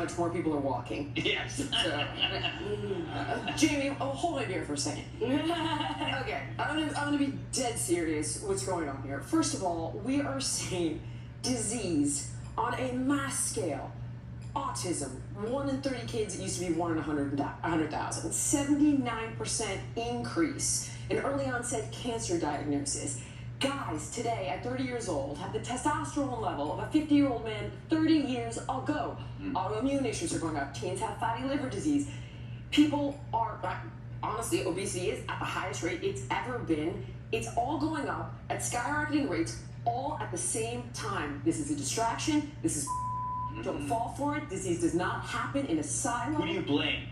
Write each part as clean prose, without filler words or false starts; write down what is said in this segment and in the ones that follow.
much more people are walking. Yes. So, Jamie, hold my beer for a second. Okay, I'm gonna be dead serious. What's going on here? First of all, we are seeing disease on a mass scale. Autism, 1 in 30 kids. It used to be 1 in 100,000. 79% increase in early onset cancer diagnosis. Guys today at 30 years old have the testosterone level of a 50-year-old man 30 years ago. Autoimmune issues are going up. Teens have fatty liver disease. People are, honestly, obesity is at the highest rate it's ever been. It's all going up at skyrocketing rates all at the same time. This is a distraction. This is don't fall for it. Disease does not happen in a silo. Who do you blame?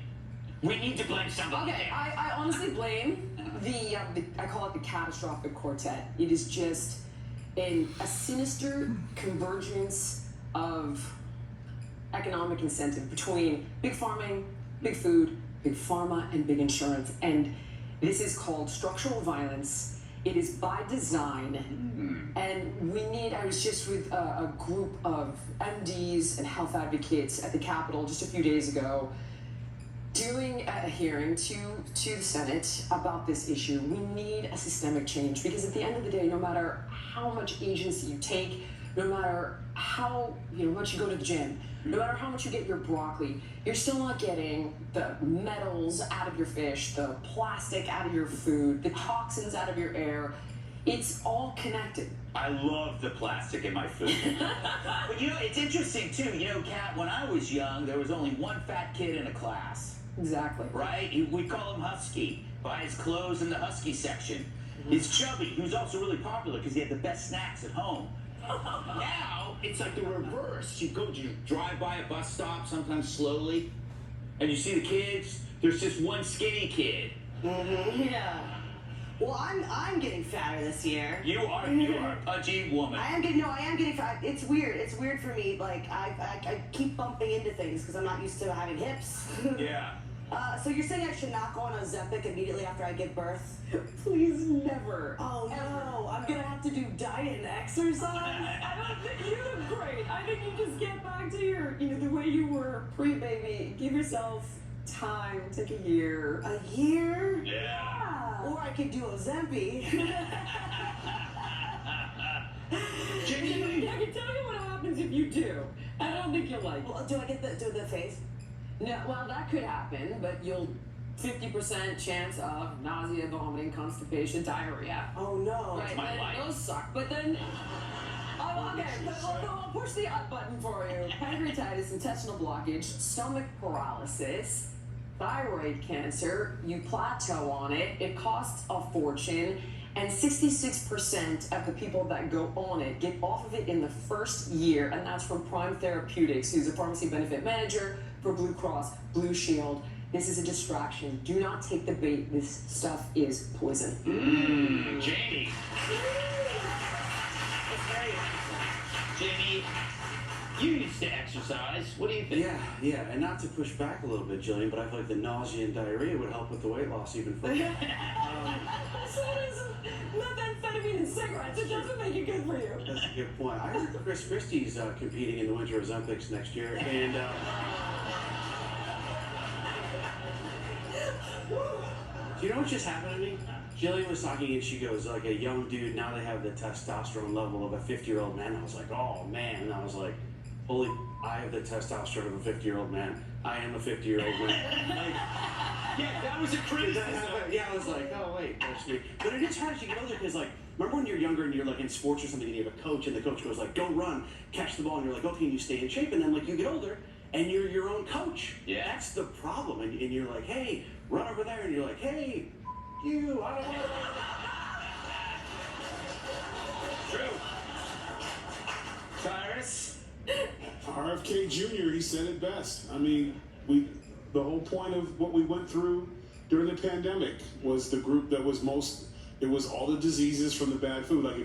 We need to blame somebody. Okay, I honestly blame I call it the catastrophic quartet. It is just a sinister convergence of economic incentive between big farming, big food, big pharma, and big insurance. And this is called structural violence. It is by design. And I was just with a group of MDs and health advocates at the Capitol just a few days ago, doing a hearing to the Senate about this issue. We need a systemic change because at the end of the day, no matter how much agency you take, no matter how much you go to the gym, no matter how much you get your broccoli, you're still not getting the metals out of your fish, the plastic out of your food, the toxins out of your air. It's all connected. I love the plastic in my food. But it's interesting too. Kat, when I was young, there was only one fat kid in a class. Exactly. Right? We call him Husky. Buy his clothes in the Husky section. He's chubby. He was also really popular because he had the best snacks at home. Now, it's like the reverse. You drive by a bus stop, sometimes slowly, and you see the kids. There's just one skinny kid. Yeah. Well, I'm getting fatter this year. You are a pudgy woman. I am getting fat. It's weird. It's weird for me. Like, I keep bumping into things because I'm not used to having hips. Yeah. So you're saying I should not go on Ozempic immediately after I give birth? Please never. Oh, no. I'm going to have to do diet and exercise? I don't think you look great. I think you just get back to your, the way you were pre-baby. Give yourself time. Take a year. A year? Yeah. Or I could do Ozempic. I can tell you what happens if you do. I don't think you'll like it. Well, do I get the face? No, well, that could happen, but you'll 50% chance of nausea, vomiting, constipation, diarrhea. Oh, no. Right, my life. Those suck. But then, I'll push the up button for you. Pancreatitis, intestinal blockage, stomach paralysis, thyroid cancer. You plateau on it. It costs a fortune. And 66% of the people that go on it get off of it in the first year, and that's from Prime Therapeutics, who's a pharmacy benefit manager for Blue Cross Blue Shield. This is a distraction. Do not take the bait. This stuff is poison. Jamie. Jamie, you used to exercise. What do you think? Yeah, and not to push back a little bit, Julian, but I feel like the nausea and diarrhea would help with the weight loss even further. So does methamphetamine and cigarettes. It doesn't make it good for you. That's a good point. I heard Chris Christie's competing in the Winter Olympics next year, and do you know what just happened to me? Jillian was talking and she goes, like a young dude, now they have the testosterone level of a 50-year-old man. I was like, oh man. And I was like, holy, I have the testosterone of a 50-year-old man. I am a 50-year-old man. Like, Yeah, that was a criticism. yeah, I was like, oh wait, that's me. But it is hard as you get older because, like, remember when you're younger and you're like in sports or something and you have a coach and the coach goes like, go run, catch the ball, and you're like, okay, and you stay in shape, and then like you get older and you're your own coach. Yeah. That's the problem. And you're like, hey, run over there, and you're like, hey, you, I don't know. True. Cyrus? RFK Jr., he said it best. I mean, the whole point of what we went through during the pandemic was the group that was it was all the diseases from the bad food. Like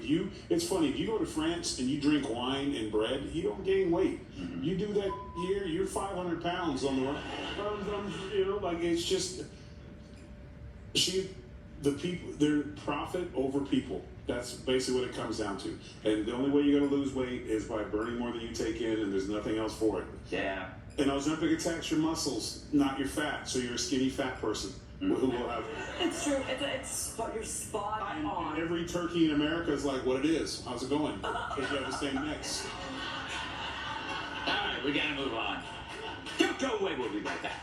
it's funny, if you go to France and you drink wine and bread, you don't gain weight. You do that here, you're 500 pounds on the run. Like it's just, they're profit over people. That's basically what it comes down to. And the only way you're going to lose weight is by burning more than you take in, and there's nothing else for it. Yeah. An Ozempic attacks your muscles, not your fat. So you're a skinny fat person who will have. It's true. You're spot on. Every turkey in America is like, what it is. How's it going? Because you have the same mix. All right, we gotta move on. Don't go away. We'll be right back.